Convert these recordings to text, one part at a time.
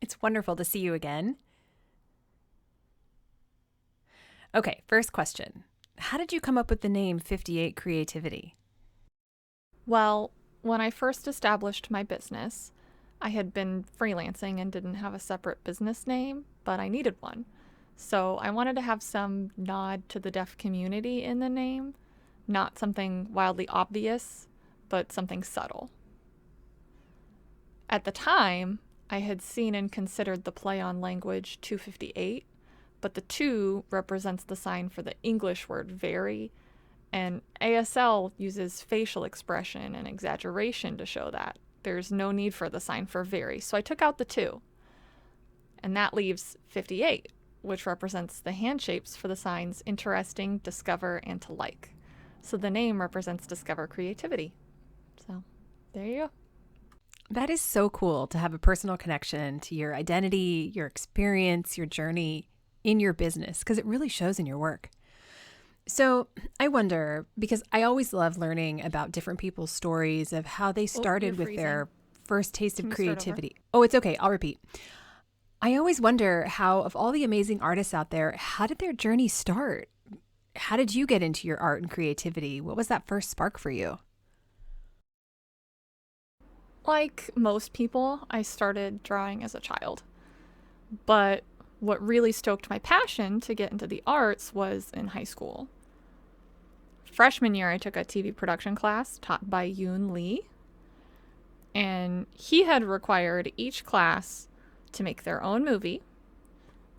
It's wonderful to see you again. Okay, first question. How did you come up with the name 58 Creativity? Well, when I first established my business, I had been freelancing and didn't have a separate business name, but I needed one. So I wanted to have some nod to the deaf community in the name, not something wildly obvious, but something subtle. At the time, I had seen and considered the play on language 258, but the 2 represents the sign for the English word very, and ASL uses facial expression and exaggeration to show that. There's no need for the sign for very, so I took out the 2. And that leaves 58, which represents the hand shapes for the signs interesting, discover, and to like. So the name represents discover creativity. So there you go. That is so cool to have a personal connection to your identity, your experience, your journey in your business, because it really shows in your work. So I wonder, because I always love learning about different people's stories of how they Oh, you're started with freezing. their first taste of Can you start over? creativity. Oh, it's okay. I'll repeat. I always wonder how, of all the amazing artists out there, how did their journey start? How did you get into your art and creativity? What was that first spark for you? Like most people, I started drawing as a child. But what really stoked my passion to get into the arts was in high school. Freshman year, I took a TV production class taught by Yoon Lee, and he had required each class to make their own movie,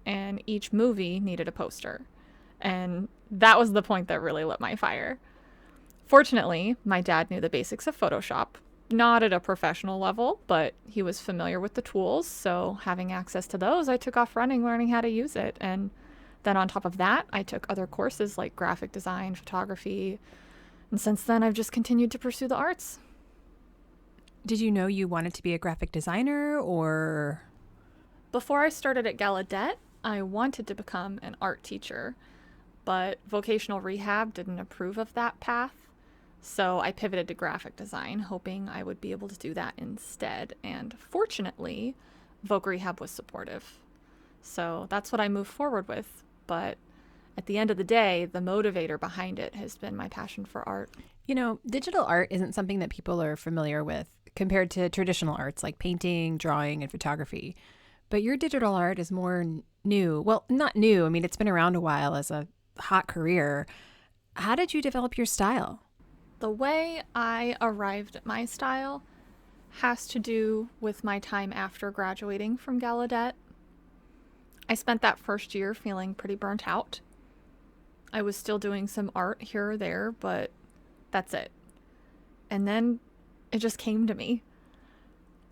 and each movie needed a poster. And that was the point that really lit my fire. Fortunately, my dad knew the basics of Photoshop, not at a professional level, but he was familiar with the tools, so having access to those, I took off running learning how to use it. And then on top of that, I took other courses like graphic design, photography, and since then I've just continued to pursue the arts. Did you know you wanted to be a graphic designer or? Before I started at Gallaudet, I wanted to become an art teacher, but vocational rehab didn't approve of that path. So I pivoted to graphic design, hoping I would be able to do that instead. And fortunately, Voc Rehab was supportive. So that's what I moved forward with. But at the end of the day, the motivator behind it has been my passion for art. Digital art isn't something that people are familiar with compared to traditional arts like painting, drawing, and photography. But your digital art is more new. Well, not new. I mean, it's been around a while as a hot career. How did you develop your style? The way I arrived at my style has to do with my time after graduating from Gallaudet. I spent that first year feeling pretty burnt out. I was still doing some art here or there, but that's it. And then it just came to me.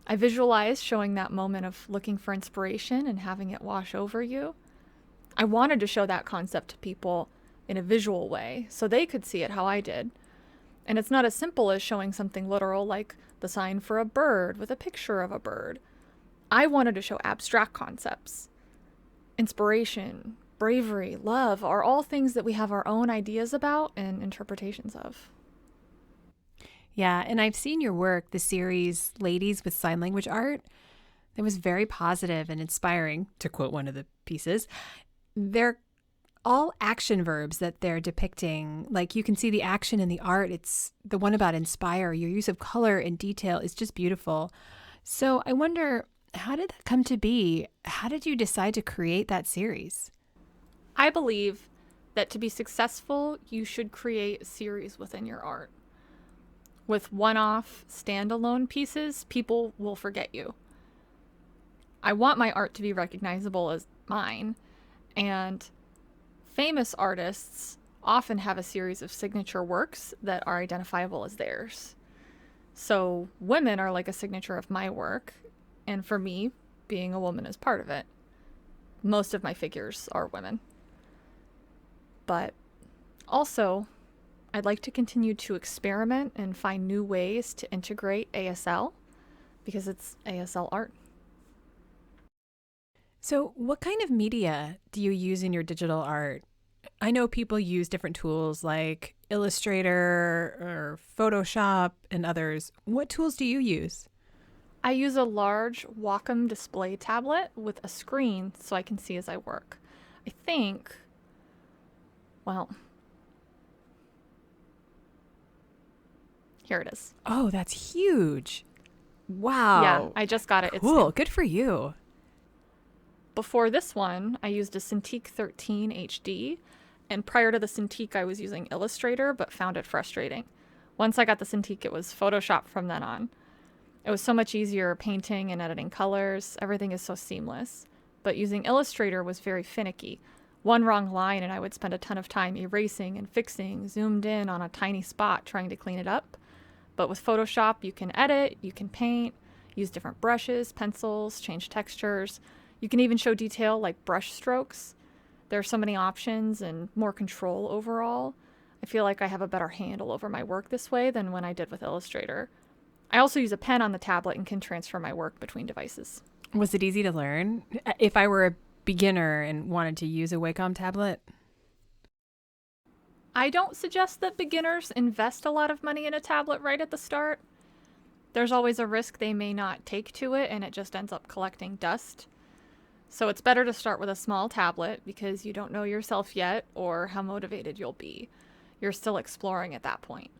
I visualized showing that moment of looking for inspiration and having it wash over you. I wanted to show that concept to people in a visual way so they could see it how I did. And it's not as simple as showing something literal like the sign for a bird with a picture of a bird. I wanted to show abstract concepts. Inspiration, bravery, love are all things that we have our own ideas about and interpretations of. Yeah, and I've seen your work, the series Ladies with Sign Language Art. It was very positive and inspiring, to quote one of the pieces. They're all action verbs that they're depicting. Like you can see the action in the art. It's the one about inspire. Your use of color and detail is just beautiful. So I wonder, how did that come to be? How did you decide to create that series? I believe that to be successful, you should create a series within your art. With one off, standalone pieces, people will forget you. I want my art to be recognizable as mine, and famous artists often have a series of signature works that are identifiable as theirs. So, women are like a signature of my work, and for me, being a woman is part of it. Most of my figures are women. But also, I'd like to continue to experiment and find new ways to integrate ASL because it's ASL art. So, what kind of media do you use in your digital art? I know people use different tools like Illustrator or Photoshop and others. What tools do you use? I use a large Wacom display tablet with a screen so I can see as I work. I think, well, here it is. Oh, that's huge. Yeah, Wow. I just got it. It's Cool. new. Good for you. Before this one, I used a Cintiq 13 HD, and prior to the Cintiq, I was using Illustrator, but found it frustrating. Once I got the Cintiq, it was Photoshop from then on. It was so much easier painting and editing colors. Everything is so seamless. But using Illustrator was very finicky. One wrong line, and I would spend a ton of time erasing and fixing, zoomed in on a tiny spot trying to clean it up. But with Photoshop, you can edit, you can paint, use different brushes, pencils, change textures. You can even show detail like brush strokes. There are so many options and more control overall. I feel like I have a better handle over my work this way than when I did with Illustrator. I also use a pen on the tablet and can transfer my work between devices. Was it easy to learn? If I were a beginner and wanted to use a Wacom tablet? I don't suggest that beginners invest a lot of money in a tablet right at the start. There's always a risk they may not take to it and it just ends up collecting dust. So it's better to start with a small tablet because you don't know yourself yet or how motivated you'll be. You're still exploring at that point.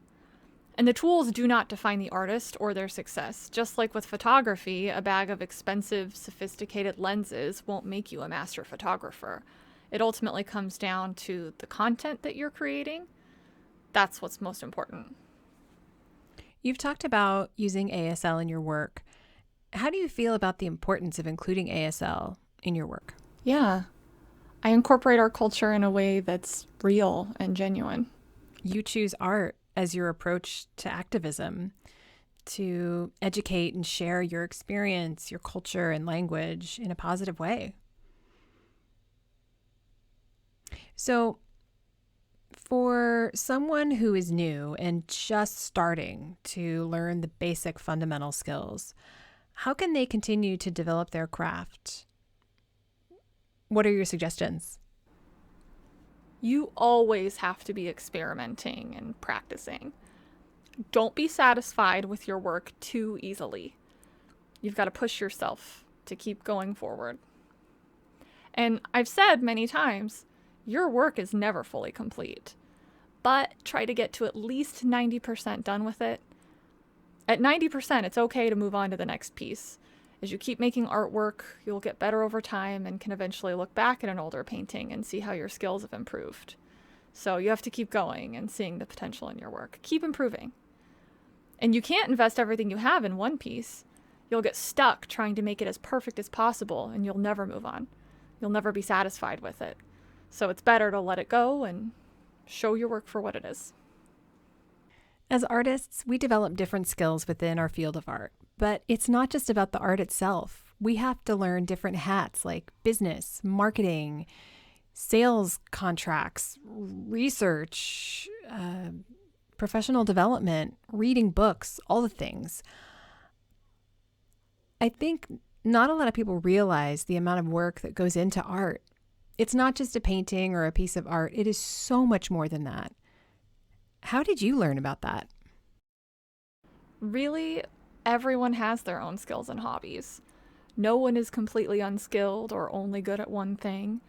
And the tools do not define the artist or their success. Just like with photography, a bag of expensive, sophisticated lenses won't make you a master photographer. It ultimately comes down to the content that you're creating. That's what's most important. You've talked about using ASL in your work. How do you feel about the importance of including ASL in your work? Yeah, I incorporate our culture in a way that's real and genuine. You choose art as your approach to activism, to educate and share your experience, your culture, and language in a positive way. So, for someone who is new and just starting to learn the basic fundamental skills, how can they continue to develop their craft? What are your suggestions? You always have to be experimenting and practicing. Don't be satisfied with your work too easily. You've got to push yourself to keep going forward. And I've said many times, your work is never fully complete, but try to get to at least 90% done with it. At 90%, it's okay to move on to the next piece. As you keep making artwork, you'll get better over time and can eventually look back at an older painting and see how your skills have improved. So you have to keep going and seeing the potential in your work. Keep improving. And you can't invest everything you have in one piece. You'll get stuck trying to make it as perfect as possible and you'll never move on. You'll never be satisfied with it. So it's better to let it go and show your work for what it is. As artists, we develop different skills within our field of art, but it's not just about the art itself. We have to learn different hats like business, marketing, sales contracts, research, professional development, reading books, all the things. I think not a lot of people realize the amount of work that goes into art. It's not just a painting or a piece of art. It is so much more than that. How did you learn about that? Really, everyone has their own skills and hobbies. No one is completely unskilled or only good at one thing.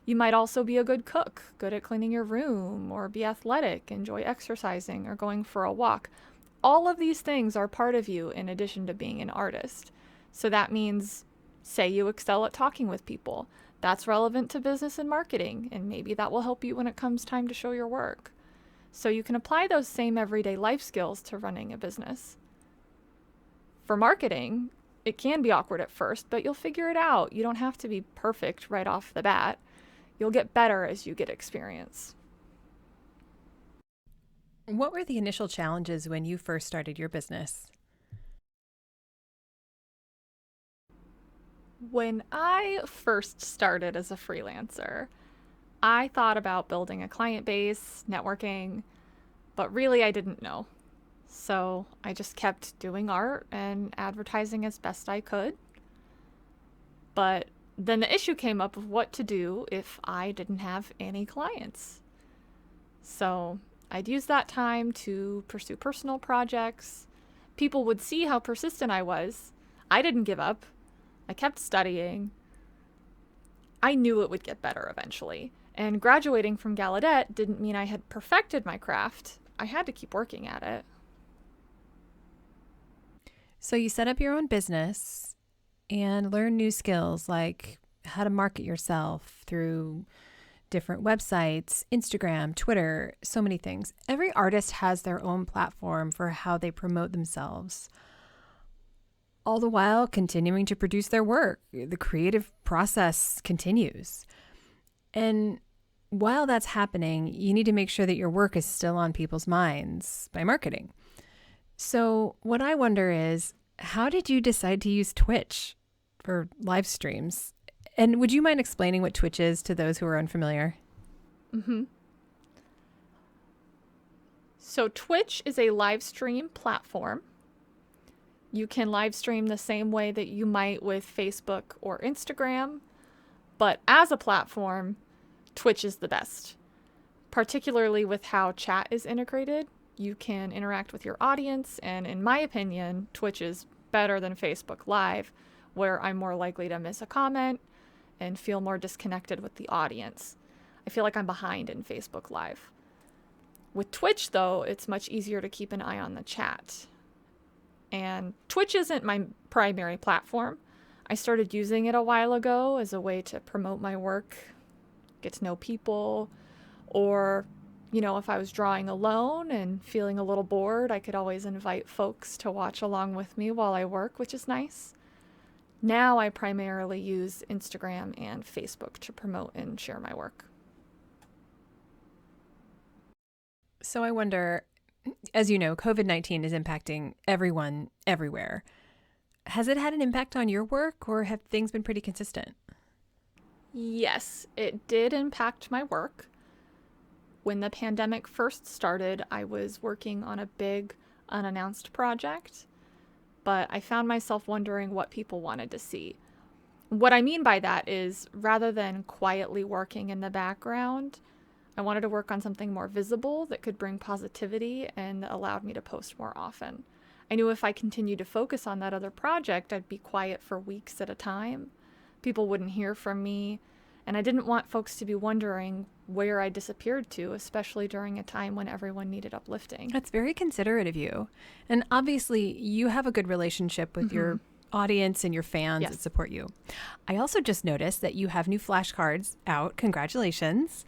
You might also be a good cook, good at cleaning your room, or be athletic, enjoy exercising, or going for a walk. All of these things are part of you in addition to being an artist. So that means, say you excel at talking with people. That's relevant to business and marketing, and maybe that will help you when it comes time to show your work. So you can apply those same everyday life skills to running a business. For marketing, it can be awkward at first, but you'll figure it out. You don't have to be perfect right off the bat. You'll get better as you get experience. What were the initial challenges when you first started your business? When I first started as a freelancer, I thought about building a client base, networking, but really I didn't know. So I just kept doing art and advertising as best I could. But then the issue came up of what to do if I didn't have any clients. So I'd use that time to pursue personal projects. People would see how persistent I was. I didn't give up. I kept studying. I knew it would get better eventually. And graduating from Gallaudet didn't mean I had perfected my craft. I had to keep working at it. So you set up your own business and learn new skills like how to market yourself through different websites, Instagram, Twitter, so many things. Every artist has their own platform for how they promote themselves, all the while continuing to produce their work. The creative process continues. And while that's happening, you need to make sure that your work is still on people's minds by marketing. So what I wonder is, how did you decide to use Twitch for live streams? And would you mind explaining what Twitch is to those who are unfamiliar? So Twitch is a live stream platform. You can live stream the same way that you might with Facebook or Instagram, but as a platform, Twitch is the best, particularly with how chat is integrated. You can interact with your audience, and in my opinion, Twitch is better than Facebook Live, where I'm more likely to miss a comment and feel more disconnected with the audience. I feel like I'm behind in Facebook Live. With Twitch, though, it's much easier to keep an eye on the chat. And Twitch isn't my primary platform. I started using it a while ago as a way to promote my work, get to know people, or, if I was drawing alone and feeling a little bored, I could always invite folks to watch along with me while I work, which is nice. Now I primarily use Instagram and Facebook to promote and share my work. So I wonder, as you know, COVID-19 is impacting everyone everywhere. Has it had an impact on your work, or have things been pretty consistent? Yes, it did impact my work. When the pandemic first started, I was working on a big unannounced project, but I found myself wondering what people wanted to see. What I mean by that is, rather than quietly working in the background, I wanted to work on something more visible that could bring positivity and that allowed me to post more often. I knew if I continued to focus on that other project, I'd be quiet for weeks at a time. People wouldn't hear from me, and I didn't want folks to be wondering where I disappeared to, especially during a time when everyone needed uplifting. That's very considerate of you. And obviously, you have a good relationship with your audience and your fans that support you. I also just noticed that you have new flashcards out. Congratulations.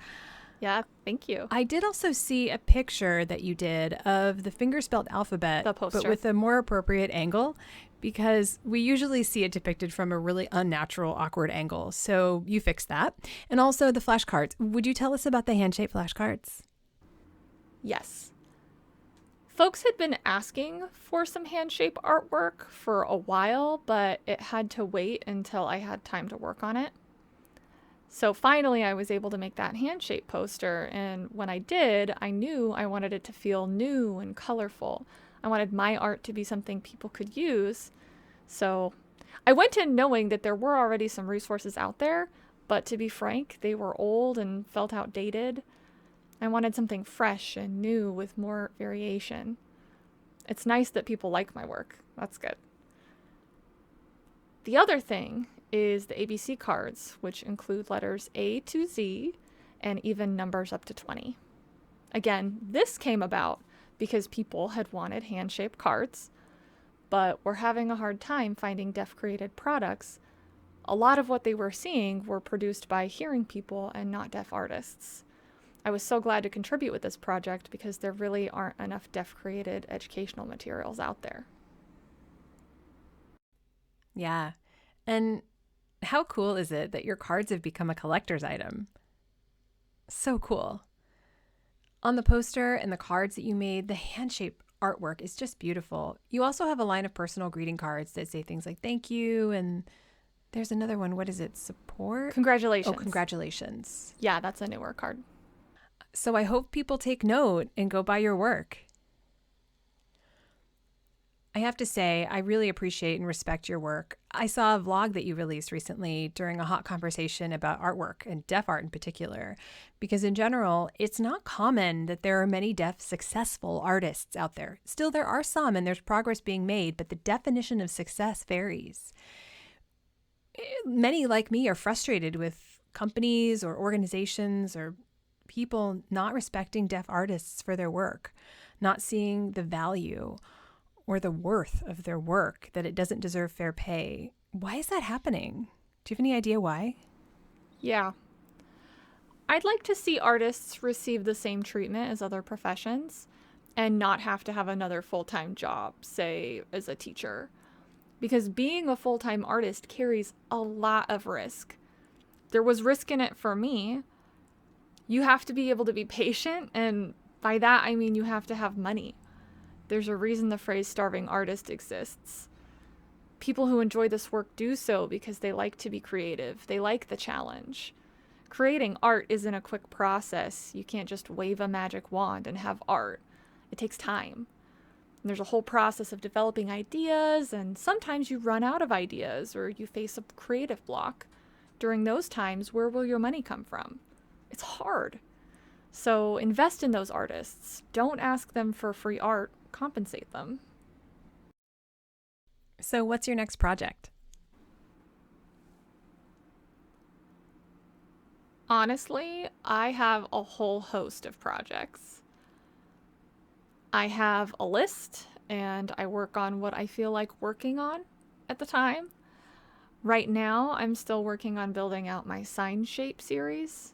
Yeah, thank you. I did also see a picture that you did of the fingerspelled alphabet, The poster. but with a more appropriate angle, because we usually see it depicted from a really unnatural, awkward angle. So you fixed that. And also the flashcards. Would you tell us about the hand-shaped flashcards? Yes. Folks had been asking for some hand-shaped artwork for a while, but it had to wait until I had time to work on it. So finally, I was able to make that hand-shaped poster, and when I did, I knew I wanted it to feel new and colorful. I wanted my art to be something people could use. So I went in knowing that there were already some resources out there, but to be frank, they were old and felt outdated. I wanted something fresh and new with more variation. It's nice that people like my work. That's good. The other thing is the ABC cards, which include letters A to Z and even numbers up to 20. Again, this came about because people had wanted hand-shaped cards, but were having a hard time finding deaf-created products. A lot of what they were seeing were produced by hearing people and not deaf artists. I was so glad to contribute with this project because there really aren't enough deaf-created educational materials out there. Yeah. And how cool is it that your cards have become a collector's item? So cool. On the poster and the cards that you made, the hand-shaped artwork is just beautiful. You also have a line of personal greeting cards that say things like thank you, and there's another one. What is it? Support? Congratulations. Oh, congratulations. Yeah, that's a newer card. So I hope people take note and go buy your work. I have to say, I really appreciate and respect your work. I saw a vlog that you released recently during a hot conversation about artwork and deaf art in particular, because in general, it's not common that there are many deaf successful artists out there. Still, there are some and there's progress being made, but the definition of success varies. Many, like me, are frustrated with companies or organizations or people not respecting deaf artists for their work, not seeing the value or the worth of their work, that it doesn't deserve fair pay. Why is that happening? Do you have any idea why? Yeah. I'd like to see artists receive the same treatment as other professions and not have to have another full-time job, say as a teacher. Because being a full-time artist carries a lot of risk. There was risk in it for me. You have to be able to be patient, and by that I mean you have to have money. There's a reason the phrase starving artist exists. People who enjoy this work do so because they like to be creative. They like the challenge. Creating art isn't a quick process. You can't just wave a magic wand and have art. It takes time. And there's a whole process of developing ideas, and sometimes you run out of ideas or you face a creative block. During those times, where will your money come from? It's hard. So invest in those artists. Don't ask them for free art. Compensate them. So what's your next project? Honestly, I have a whole host of projects. I have a list and I work on what I feel like working on at the time. Right now, I'm still working on building out my sign shape series.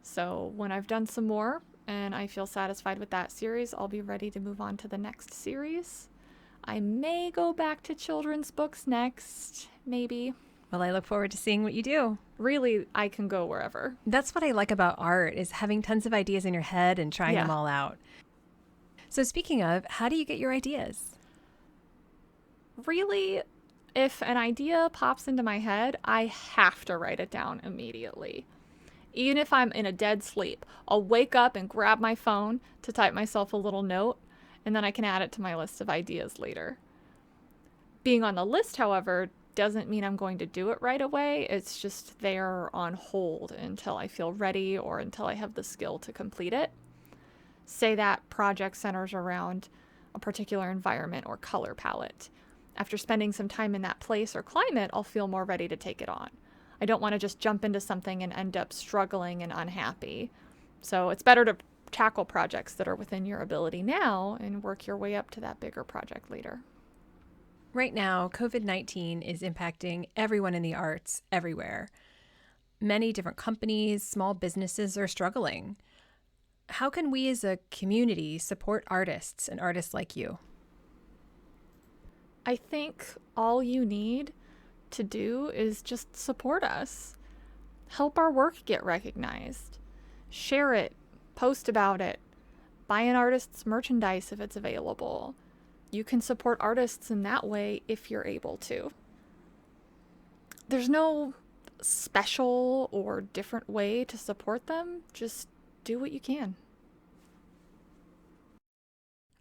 So when I've done some more and I feel satisfied with that series, I'll be ready to move on to the next series. I may go back to children's books next, maybe. Well, I look forward to seeing what you do. Really, I can go wherever. That's what I like about art, is having tons of ideas in your head and trying them all out. So speaking of, how do you get your ideas? Really, if an idea pops into my head, I have to write it down immediately. Even if I'm in a dead sleep, I'll wake up and grab my phone to type myself a little note, and then I can add it to my list of ideas later. Being on the list, however, doesn't mean I'm going to do it right away. It's just there on hold until I feel ready or until I have the skill to complete it. Say that project centers around a particular environment or color palette. After spending some time in that place or climate, I'll feel more ready to take it on. I don't want to just jump into something and end up struggling and unhappy. So it's better to tackle projects that are within your ability now and work your way up to that bigger project later. Right now, COVID-19 is impacting everyone in the arts everywhere. Many different companies, small businesses are struggling. How can we as a community support artists and artists like you? I think all you need to do is just support us. Help our work get recognized. Share it, post about it, buy an artist's merchandise if it's available. You can support artists in that way if you're able to. There's no special or different way to support them. Just do what you can.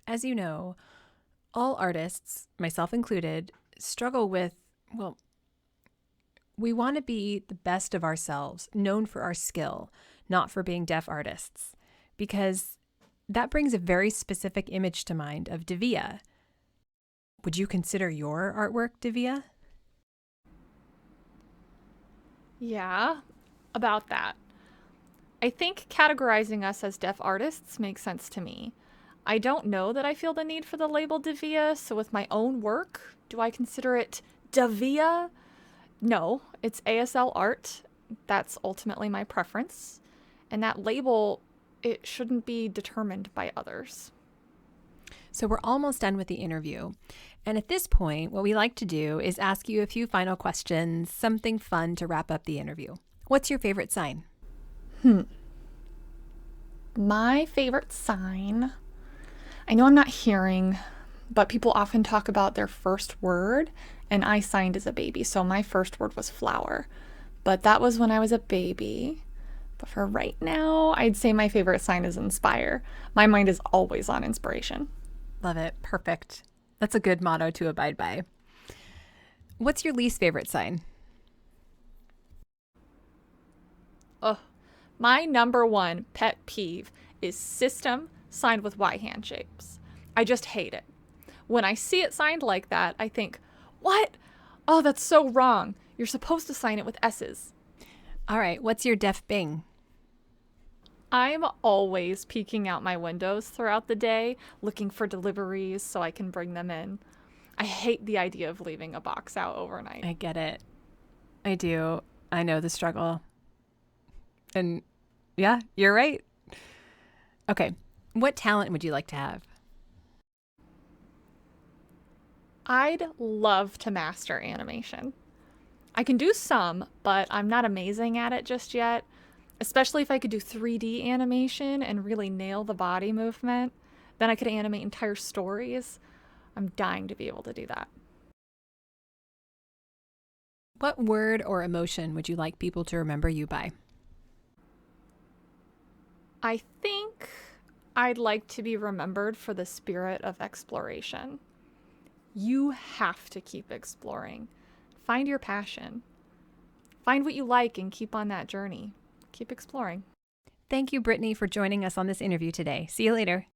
As you know, all artists, myself included, struggle with, well, we want to be the best of ourselves, known for our skill, not for being deaf artists, because that brings a very specific image to mind of Divya. Would you consider your artwork Divya? Yeah, about that. I think categorizing us as deaf artists makes sense to me. I don't know that I feel the need for the label Divya, so with my own work, do I consider it Divya? No, it's ASL art. That's ultimately my preference. And that label, it shouldn't be determined by others. So we're almost done with the interview. And at this point, what we like to do is ask you a few final questions, something fun to wrap up the interview. What's your favorite sign? My favorite sign, I know I'm not hearing, but people often talk about their first word, and I signed as a baby, so my first word was flower. But that was when I was a baby. But for right now, I'd say my favorite sign is inspire. My mind is always on inspiration. Love it. Perfect. That's a good motto to abide by. What's your least favorite sign? Ugh. My number one pet peeve is system signed with Y hand shapes. I just hate it. When I see it signed like that, I think, what? Oh, that's so wrong. You're supposed to sign it with S's. All right, what's your def bing? I'm always peeking out my windows throughout the day, looking for deliveries so I can bring them in. I hate the idea of leaving a box out overnight. I get it. I do. I know the struggle. And yeah, you're right. Okay, what talent would you like to have? I'd love to master animation. I can do some, but I'm not amazing at it just yet, especially if I could do 3D animation and really nail the body movement. Then I could animate entire stories. I'm dying to be able to do that. What word or emotion would you like people to remember you by? I think I'd like to be remembered for the spirit of exploration. You have to keep exploring. Find your passion. Find what you like and keep on that journey. Keep exploring. Thank you, Brittany, for joining us on this interview today. See you later.